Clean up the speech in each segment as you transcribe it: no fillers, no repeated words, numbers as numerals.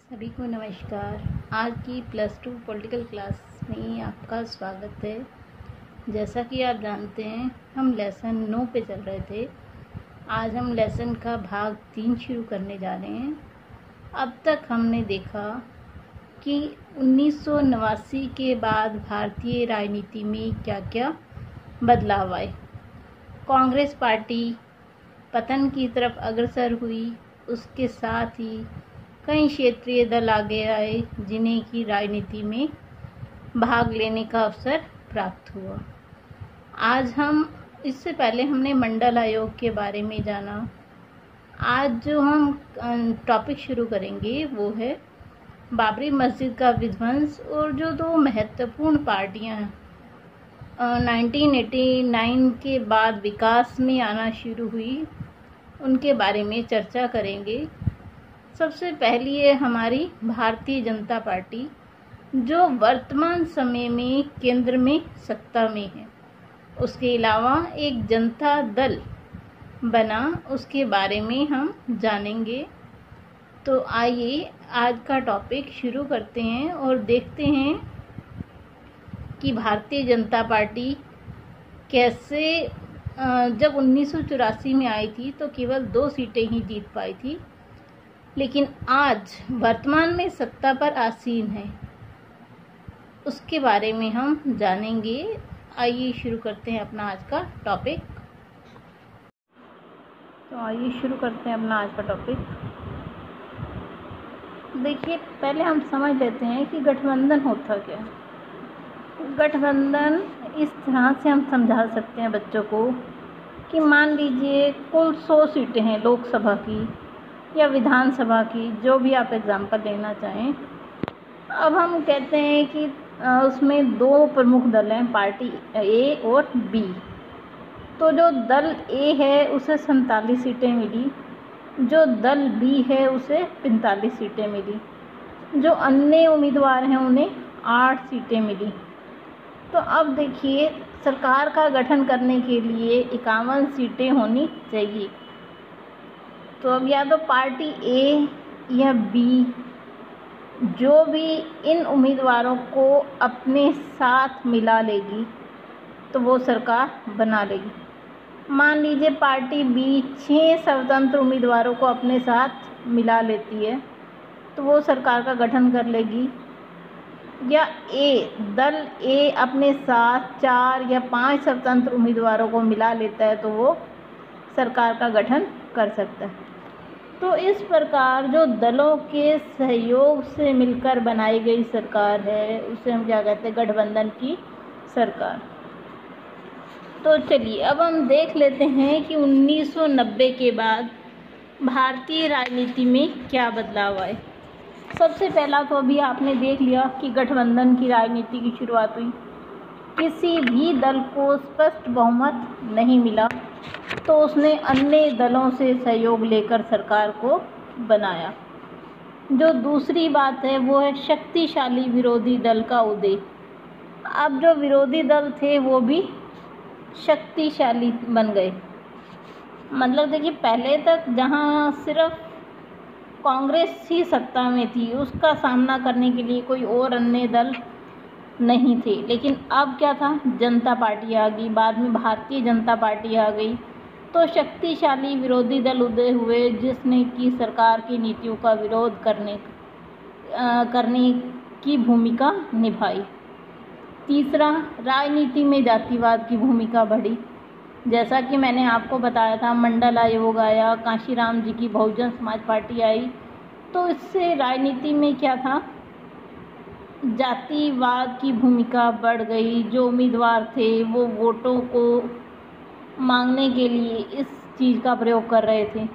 सभी को नमस्कार। आज की +2 पॉलिटिकल क्लास में आपका स्वागत है। जैसा कि आप जानते हैं हम लेसन 9 पे चल रहे थे। आज हम लेसन का भाग 3 शुरू करने जा रहे हैं। अब तक हमने देखा कि 1989 के बाद भारतीय राजनीति में क्या क्या बदलाव आए। कांग्रेस पार्टी पतन की तरफ अग्रसर हुई, उसके साथ ही कई क्षेत्रीय दल आगे आए जिन्हें की राजनीति में भाग लेने का अवसर प्राप्त हुआ। आज हम इससे पहले हमने मंडल आयोग के बारे में जाना। आज जो हम टॉपिक शुरू करेंगे वो है बाबरी मस्जिद का विध्वंस और जो दो महत्वपूर्ण पार्टियां 1989 के बाद विकास में आना शुरू हुई उनके बारे में चर्चा करेंगे। सबसे पहली है हमारी भारतीय जनता पार्टी, जो वर्तमान समय में केंद्र में सत्ता में है। उसके अलावा एक जनता दल बना, उसके बारे में हम जानेंगे। तो आइए आज का टॉपिक शुरू करते हैं और देखते हैं कि भारतीय जनता पार्टी कैसे जब 1984 में आई थी तो केवल 2 सीटें ही जीत पाई थी, लेकिन आज वर्तमान में सत्ता पर आसीन है। उसके बारे में हम जानेंगे। आइए शुरू करते हैं अपना आज का टॉपिक। देखिए, पहले हम समझ लेते हैं कि गठबंधन होता क्या है। गठबंधन इस तरह से हम समझा सकते हैं बच्चों को कि मान लीजिए कुल 100 सीटें हैं लोकसभा की या विधानसभा की, जो भी आप एग्जाम्पल लेना चाहें। अब हम कहते हैं कि उसमें 2 प्रमुख दल हैं, पार्टी ए और बी। तो जो दल ए है उसे 47 सीटें मिली, जो दल बी है उसे 45 सीटें मिली, जो अन्य उम्मीदवार हैं उन्हें 8 सीटें मिली। तो अब देखिए, सरकार का गठन करने के लिए 51 सीटें होनी चाहिए। तो अब या तो पार्टी ए या बी जो भी इन उम्मीदवारों को अपने साथ मिला लेगी तो वो सरकार बना लेगी। मान लीजिए पार्टी बी 6 स्वतंत्र उम्मीदवारों को अपने साथ मिला लेती है तो वो सरकार का गठन कर लेगी। या दल ए अपने साथ 4 या 5 स्वतंत्र उम्मीदवारों को मिला लेता है तो वो सरकार का गठन कर सकता है। तो इस प्रकार जो दलों के सहयोग से मिलकर बनाई गई सरकार है उसे हम क्या कहते हैं, गठबंधन की सरकार। तो चलिए अब हम देख लेते हैं कि 1990 के बाद भारतीय राजनीति में क्या बदलाव आए। सबसे पहला तो अभी आपने देख लिया कि गठबंधन की राजनीति की शुरुआत हुई। किसी भी दल को स्पष्ट बहुमत नहीं मिला तो उसने अन्य दलों से सहयोग लेकर सरकार को बनाया। जो दूसरी बात है वो है शक्तिशाली विरोधी दल का उदय। अब जो विरोधी दल थे वो भी शक्तिशाली बन गए। मतलब देखिए, पहले तक जहां सिर्फ कांग्रेस ही सत्ता में थी, उसका सामना करने के लिए कोई और अन्य दल नहीं थे, लेकिन अब क्या था, जनता पार्टी आ गई, बाद में भारतीय जनता पार्टी आ गई। तो शक्तिशाली विरोधी दल उदय हुए जिसने की सरकार की नीतियों का विरोध करने की भूमिका निभाई। तीसरा, राजनीति में जातिवाद की भूमिका बढ़ी। जैसा कि मैंने आपको बताया था, मंडल आयोग आया, कांशीराम जी की बहुजन समाज पार्टी आई, तो इससे राजनीति में क्या था, जातिवाद की भूमिका बढ़ गई। जो उम्मीदवार थे वो वोटों को मांगने के लिए इस चीज़ का प्रयोग कर रहे थे।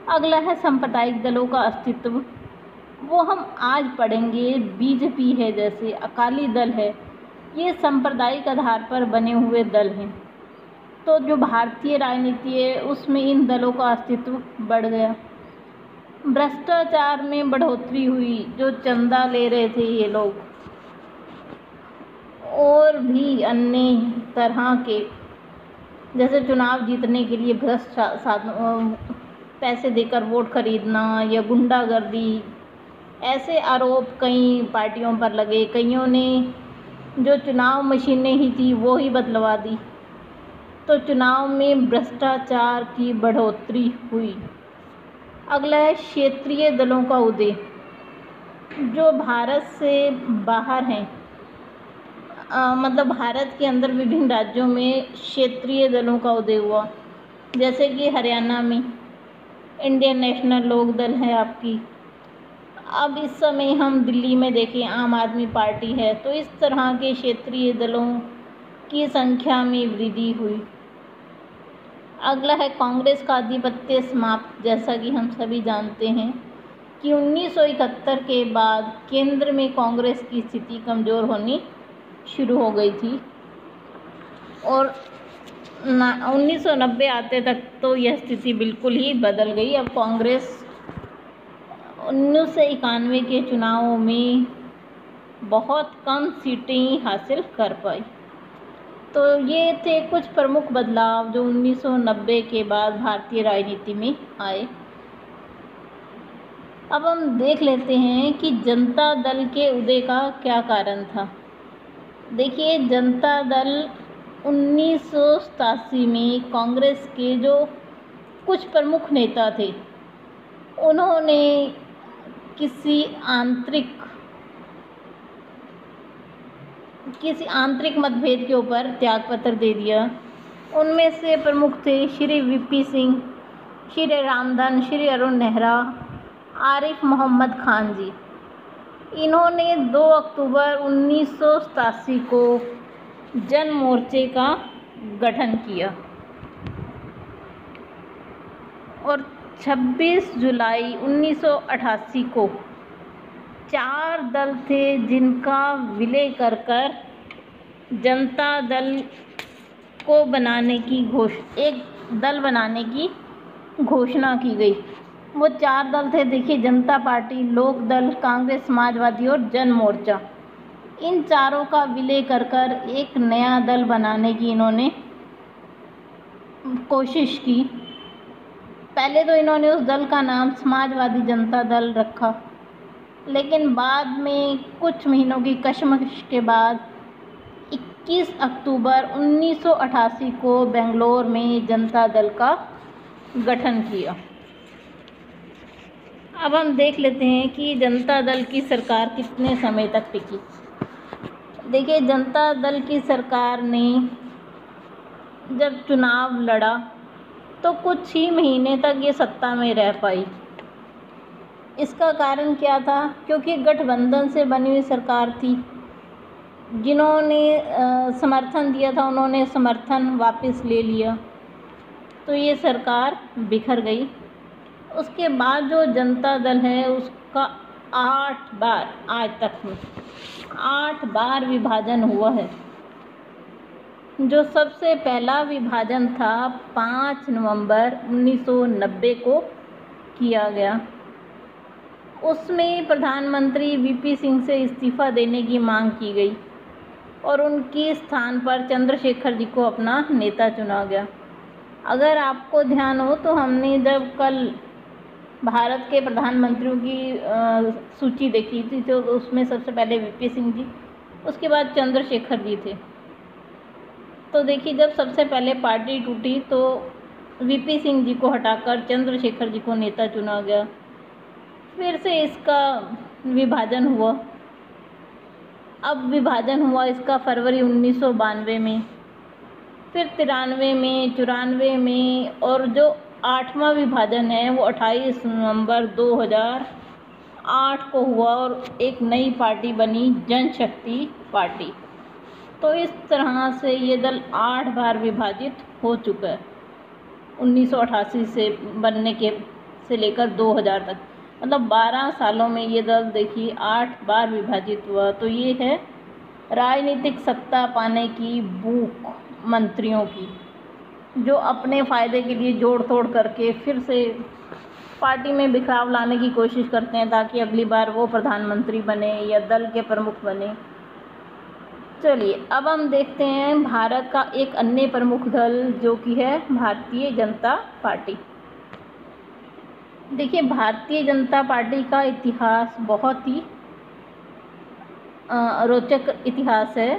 अगला है सांप्रदायिक दलों का अस्तित्व। वो हम आज पढ़ेंगे। बीजेपी है, जैसे अकाली दल है, ये सांप्रदायिक आधार पर बने हुए दल हैं। तो जो भारतीय राजनीति है उसमें इन दलों का अस्तित्व बढ़ गया। भ्रष्टाचार में बढ़ोतरी हुई। जो चंदा ले रहे थे ये लोग, और भी अन्य तरह के, जैसे चुनाव जीतने के लिए पैसे देकर वोट खरीदना या गुंडागर्दी, ऐसे आरोप कई पार्टियों पर लगे, कईयों ने जो चुनाव मशीनें ही थी वो ही बदलवा दी, तो चुनाव में भ्रष्टाचार की बढ़ोतरी हुई। अगला है क्षेत्रीय दलों का उदय। जो भारत से बाहर हैं, मतलब भारत के अंदर विभिन्न राज्यों में क्षेत्रीय दलों का उदय हुआ। जैसे कि हरियाणा में इंडियन नेशनल लोक दल है आपकी। अब इस समय हम दिल्ली में देखें आम आदमी पार्टी है। तो इस तरह के क्षेत्रीय दलों की संख्या में वृद्धि हुई। अगला है कांग्रेस का आधिपत्य समाप्त। जैसा कि हम सभी जानते हैं कि 1971 के बाद केंद्र में कांग्रेस की स्थिति कमज़ोर होनी शुरू हो गई थी और 1990 आते तक तो यह स्थिति बिल्कुल ही बदल गई। अब कांग्रेस 1991 के चुनावों में बहुत कम सीटें हासिल कर पाई। तो ये थे कुछ प्रमुख बदलाव जो 1990 के बाद भारतीय राजनीति में आए। अब हम देख लेते हैं कि जनता दल के उदय का क्या कारण था। देखिए, जनता दल 1987 में कांग्रेस के जो कुछ प्रमुख नेता थे उन्होंने किसी आंतरिक मतभेद के ऊपर त्यागपत्र दे दिया। उनमें से प्रमुख थे श्री वीपी सिंह, श्री रामधन, श्री अरुण नेहरा, आरिफ मोहम्मद खान जी। इन्होंने 2 अक्टूबर 1987 को जन मोर्चे का गठन किया और 26 जुलाई 1988 को 4 दल थे जिनका विलय कर जनता दल को एक दल बनाने की घोषणा की गई। वो 4 दल थे, देखिए, जनता पार्टी, लोक दल, कांग्रेस, समाजवादी और जन मोर्चा। इन चारों का विलय कर एक नया दल बनाने की इन्होंने कोशिश की। पहले तो इन्होंने उस दल का नाम समाजवादी जनता दल रखा, लेकिन बाद में कुछ महीनों की कशमकश के बाद 21 अक्टूबर 1988 को बेंगलोर में जनता दल का गठन किया। अब हम देख लेते हैं कि जनता दल की सरकार कितने समय तक टिकी। देखिए, जनता दल की सरकार ने जब चुनाव लड़ा तो कुछ ही महीने तक ये सत्ता में रह पाई। इसका कारण क्या था? क्योंकि गठबंधन से बनी हुई सरकार थी। जिन्होंने समर्थन दिया था उन्होंने समर्थन वापस ले लिया, तो ये सरकार बिखर गई। उसके बाद जो जनता दल है उसका 8 बार, आज तक में 8 बार विभाजन हुआ है। जो सबसे पहला विभाजन था 5 नवंबर 1990 को किया गया। उसमें प्रधानमंत्री वीपी सिंह से इस्तीफ़ा देने की मांग की गई और उनके स्थान पर चंद्रशेखर जी को अपना नेता चुना गया। अगर आपको ध्यान हो तो हमने जब कल भारत के प्रधानमंत्रियों की सूची देखी थी तो उसमें सबसे पहले वीपी सिंह जी, उसके बाद चंद्रशेखर जी थे। तो देखिए, जब सबसे पहले पार्टी टूटी तो वीपी सिंह जी को हटाकर चंद्रशेखर जी को नेता चुना गया। फिर से इसका विभाजन हुआ। अब विभाजन हुआ इसका फरवरी 1992 में, फिर 93 में, 94 में, और जो 8वां विभाजन है वो 28 नवंबर 2008 को हुआ और एक नई पार्टी बनी, जनशक्ति पार्टी। तो इस तरह से ये दल 8 बार विभाजित हो चुका है 1988 से बनने से लेकर 2000 तक। मतलब 12 सालों में ये दल देखिए 8 बार विभाजित हुआ। तो ये है राजनीतिक सत्ता पाने की भूख मंत्रियों की, जो अपने फ़ायदे के लिए जोड़ तोड़ करके फिर से पार्टी में बिखराव लाने की कोशिश करते हैं ताकि अगली बार वो प्रधानमंत्री बने या दल के प्रमुख बने। चलिए, अब हम देखते हैं भारत का एक अन्य प्रमुख दल जो कि है भारतीय जनता पार्टी। देखिए, भारतीय जनता पार्टी का इतिहास बहुत ही रोचक इतिहास है।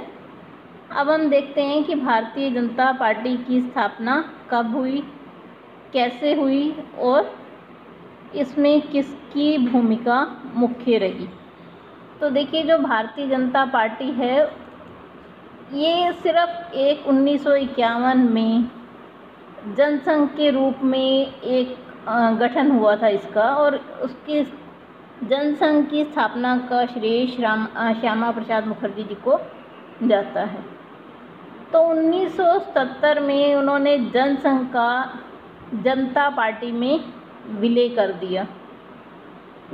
अब हम देखते हैं कि भारतीय जनता पार्टी की स्थापना कब हुई, कैसे हुई और इसमें किसकी भूमिका मुख्य रही। तो देखिए, जो भारतीय जनता पार्टी है ये सिर्फ एक 1951 में जनसंघ के रूप में एक गठन हुआ था इसका, और उसकी जनसंघ की स्थापना का श्रेय श्यामा प्रसाद मुखर्जी जी को जाता है। तो 1977 में उन्होंने जनसंघ का जनता पार्टी में विलय कर दिया।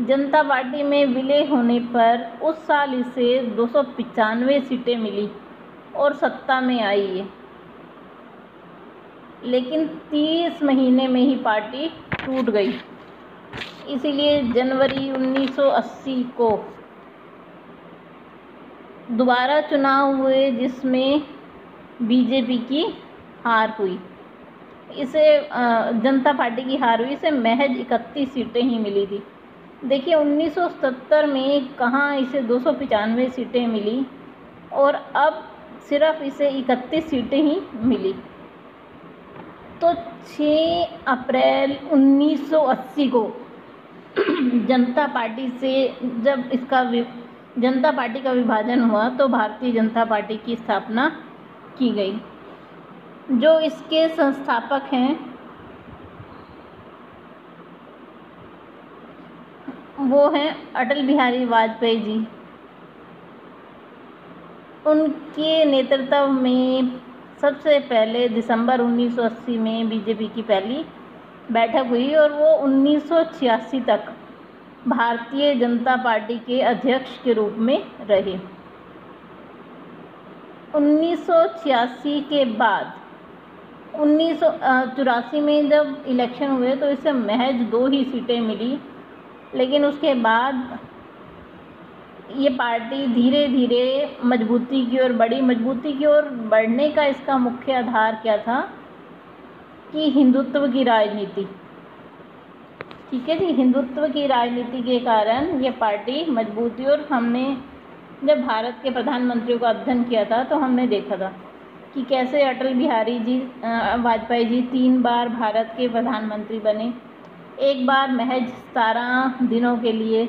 जनता पार्टी में विलय होने पर उस साल इसे 295 सीटें मिली और सत्ता में आई है, लेकिन 30 महीने में ही पार्टी टूट गई। इसीलिए जनवरी 1980 को दोबारा चुनाव हुए जिसमें बीजेपी की हार हुई। इसे जनता पार्टी की हार हुई, इसे महज 31 सीटें ही मिली थी। देखिए, 1977 में कहाँ इसे 295 सीटें मिली और अब सिर्फ इसे 31 सीटें ही मिली। तो 6 अप्रैल 1980 को जनता पार्टी से जब जनता पार्टी का विभाजन हुआ तो भारतीय जनता पार्टी की स्थापना की गई। जो इसके संस्थापक हैं वो हैं अटल बिहारी वाजपेयी जी। उनके नेतृत्व में सबसे पहले दिसंबर 1980 में बीजेपी की पहली बैठक हुई और वो 1986 तक भारतीय जनता पार्टी के अध्यक्ष के रूप में रहे। 1986 के बाद 1984 में जब इलेक्शन हुए तो इसे महज 2 ही सीटें मिली, लेकिन उसके बाद ये पार्टी धीरे धीरे मजबूती की ओर बढ़ी। मजबूती की ओर बढ़ने का इसका मुख्य आधार क्या था कि हिंदुत्व की राजनीति। ठीक है जी, हिंदुत्व की राजनीति के कारण ये पार्टी मजबूत हुई। और हमने जब भारत के प्रधानमंत्रियों का अध्ययन किया था तो हमने देखा था कि कैसे अटल बिहारी जी वाजपेयी जी 3 बार भारत के प्रधानमंत्री बने। एक बार महज 17 दिनों के लिए,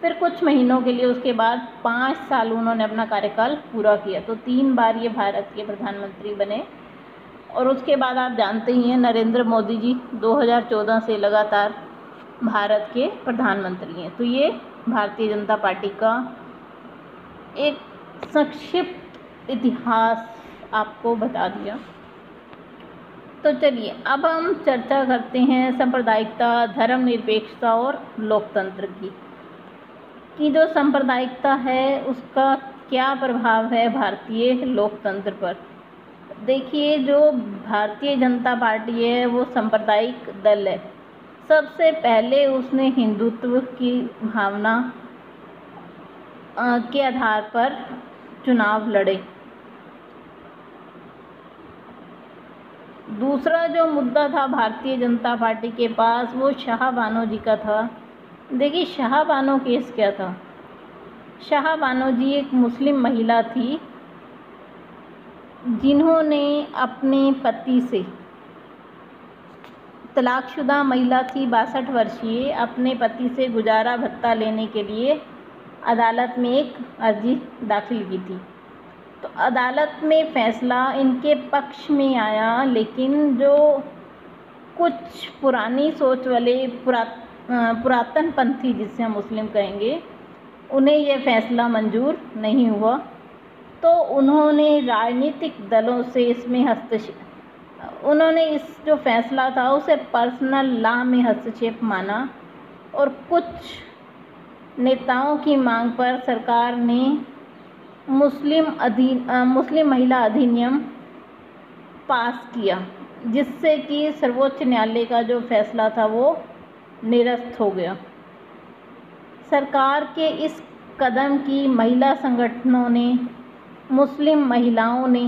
फिर कुछ महीनों के लिए, उसके बाद 5 साल उन्होंने अपना कार्यकाल पूरा किया। तो 3 बार ये भारत के प्रधानमंत्री बने। और उसके बाद आप जानते ही हैं नरेंद्र मोदी जी 2014 से लगातार भारत के प्रधानमंत्री हैं। तो ये भारतीय जनता पार्टी का एक संक्षिप्त इतिहास आपको बता दिया। तो चलिए अब हम चर्चा करते हैं सांप्रदायिकता, धर्मनिरपेक्षता और लोकतंत्र की। कि जो सांप्रदायिकता है उसका क्या प्रभाव है भारतीय लोकतंत्र पर। देखिए, जो भारतीय जनता पार्टी है वो सांप्रदायिक दल है। सबसे पहले उसने हिंदुत्व की भावना के आधार पर चुनाव लड़े। दूसरा जो मुद्दा था भारतीय जनता पार्टी के पास वो शाह बानो जी का था। देखिए, शाह बानो केस क्या था। शाह बानो जी एक मुस्लिम महिला थी जिन्होंने अपने पति से, तलाकशुदा महिला थी 62 वर्षीय, अपने पति से गुजारा भत्ता लेने के लिए अदालत में एक अर्जी दाखिल की थी। तो अदालत में फैसला इनके पक्ष में आया, लेकिन जो कुछ पुरानी सोच वाले पुरातन पंथी जिसे हम मुस्लिम कहेंगे, उन्हें यह फैसला मंजूर नहीं हुआ। तो उन्होंने राजनीतिक दलों से इसमें उन्होंने इस जो फैसला था उसे पर्सनल लॉ में हस्तक्षेप माना और कुछ नेताओं की मांग पर सरकार ने मुस्लिम महिला अधिनियम पास किया, जिससे कि सर्वोच्च न्यायालय का जो फैसला था वो निरस्त हो गया। सरकार के इस कदम की महिला संगठनों ने, मुस्लिम महिलाओं ने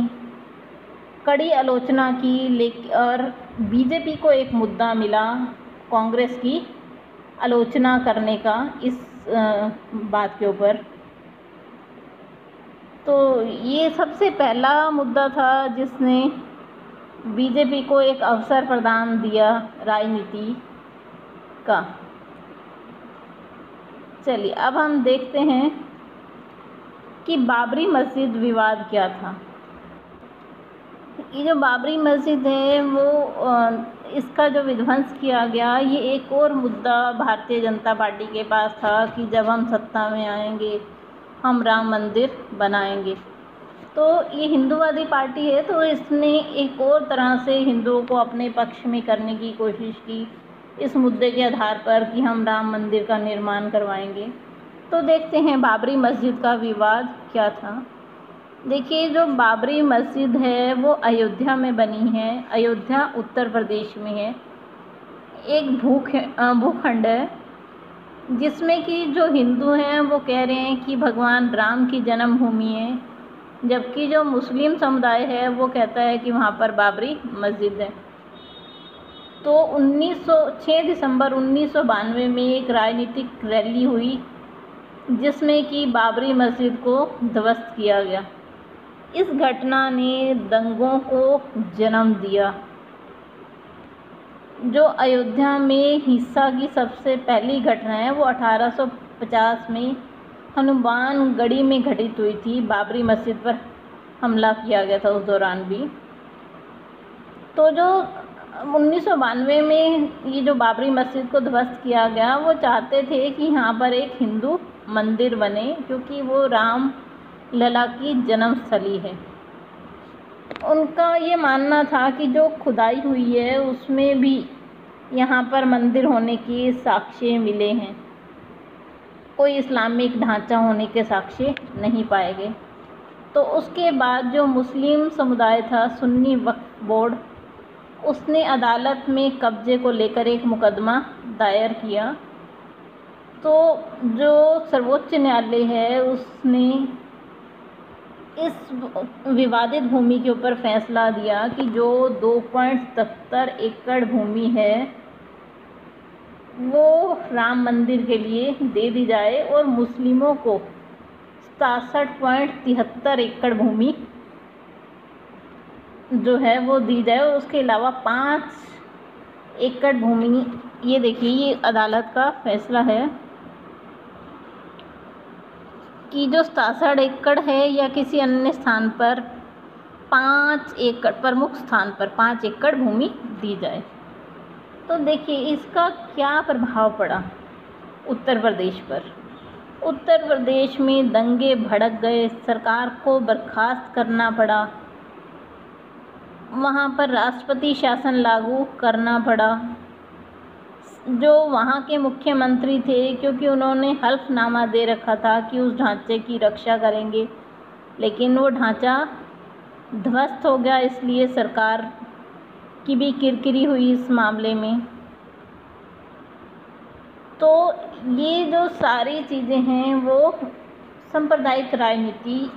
कड़ी आलोचना की, और बीजेपी को एक मुद्दा मिला कांग्रेस की आलोचना करने का इस बात के ऊपर। तो ये सबसे पहला मुद्दा था जिसने बीजेपी को एक अवसर प्रदान दिया राजनीति का। चलिए अब हम देखते हैं कि बाबरी मस्जिद विवाद क्या था। ये जो बाबरी मस्जिद है वो इसका जो विध्वंस किया गया, ये एक और मुद्दा भारतीय जनता पार्टी के पास था कि जब हम सत्ता में आएंगे हम राम मंदिर बनाएंगे। तो ये हिंदूवादी पार्टी है, तो इसने एक और तरह से हिंदुओं को अपने पक्ष में करने की कोशिश की इस मुद्दे के आधार पर कि हम राम मंदिर का निर्माण करवाएंगे। तो देखते हैं बाबरी मस्जिद का विवाद क्या था। देखिए, जो बाबरी मस्जिद है वो अयोध्या में बनी है। अयोध्या उत्तर प्रदेश में है। एक भूखंड है जिसमें कि जो हिंदू हैं वो कह रहे हैं कि भगवान राम की जन्मभूमि है, जबकि जो मुस्लिम समुदाय है वो कहता है कि वहाँ पर बाबरी मस्जिद है। तो 6 दिसंबर 1992 में एक राजनीतिक रैली हुई जिसमें कि बाबरी मस्जिद को ध्वस्त किया गया। इस घटना ने दंगों को जन्म दिया। जो अयोध्या में हिंसा की सबसे पहली घटना है वो 1850 में हनुमानगढ़ी में घटित हुई थी। बाबरी मस्जिद पर हमला किया गया था उस दौरान भी। तो जो 1992 में ये जो बाबरी मस्जिद को ध्वस्त किया गया, वो चाहते थे कि यहाँ पर एक हिंदू मंदिर बने क्योंकि वो राम लला की जन्मस्थली है। उनका ये मानना था कि जो खुदाई हुई है उसमें भी यहाँ पर मंदिर होने के साक्ष्य मिले हैं, कोई इस्लामिक ढांचा होने के साक्ष्य नहीं पाए गए। तो उसके बाद जो मुस्लिम समुदाय था, सुन्नी वक्फ बोर्ड, उसने अदालत में कब्जे को लेकर एक मुकदमा दायर किया। तो जो सर्वोच्च न्यायालय है उसने इस विवादित भूमि के ऊपर फैसला दिया कि जो 2.70 एकड़ भूमि है वो राम मंदिर के लिए दे दी जाए और मुस्लिमों को 67.73 एकड़ भूमि जो है वो दी जाए और उसके अलावा 5 एकड़ भूमि, ये देखिए ये अदालत का फैसला है कि जो 67 एकड़ है या किसी अन्य स्थान पर 5 एकड़, प्रमुख स्थान पर 5 एकड़ भूमि दी जाए। तो देखिए इसका क्या प्रभाव पड़ा उत्तर प्रदेश पर। उत्तर प्रदेश में दंगे भड़क गए, सरकार को बर्खास्त करना पड़ा, वहाँ पर राष्ट्रपति शासन लागू करना पड़ा। जो वहाँ के मुख्यमंत्री थे, क्योंकि उन्होंने हल्फनामा दे रखा था कि उस ढांचे की रक्षा करेंगे, लेकिन वो ढांचा ध्वस्त हो गया, इसलिए सरकार की भी किरकिरी हुई इस मामले में। तो ये जो सारी चीज़ें हैं वो सांप्रदायिक राजनीति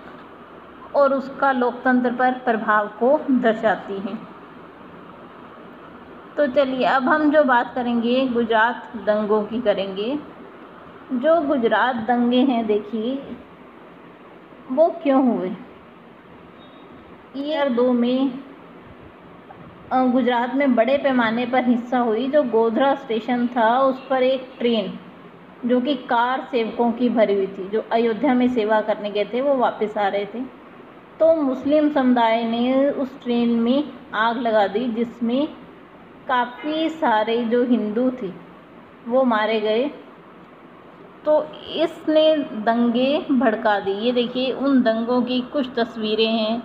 और उसका लोकतंत्र पर प्रभाव को दर्शाती हैं। तो चलिए अब हम जो बात करेंगे गुजरात दंगों की करेंगे। जो गुजरात दंगे हैं, देखिए वो क्यों हुए। ईयर 2 में गुजरात में बड़े पैमाने पर हिंसा हुई। जो गोधरा स्टेशन था उस पर एक ट्रेन जो कि कार सेवकों की भरी हुई थी, जो अयोध्या में सेवा करने गए थे, वो वापस आ रहे थे। तो मुस्लिम समुदाय ने उस ट्रेन में आग लगा दी, जिसमें काफ़ी सारे जो हिंदू थे वो मारे गए। तो इसने दंगे भड़का दी। ये देखिए उन दंगों की कुछ तस्वीरें हैं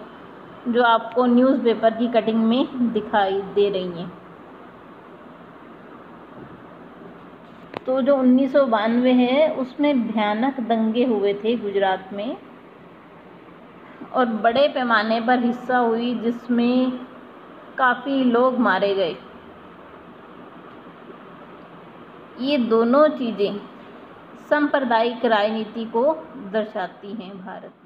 जो आपको न्यूज़पेपर की कटिंग में दिखाई दे रही हैं। तो जो 1992 है उसमें भयानक दंगे हुए थे गुजरात में और बड़े पैमाने पर हिस्सा हुई, जिसमें काफ़ी लोग मारे गए। ये दोनों चीज़ें सांप्रदायिक राजनीति को दर्शाती हैं भारत।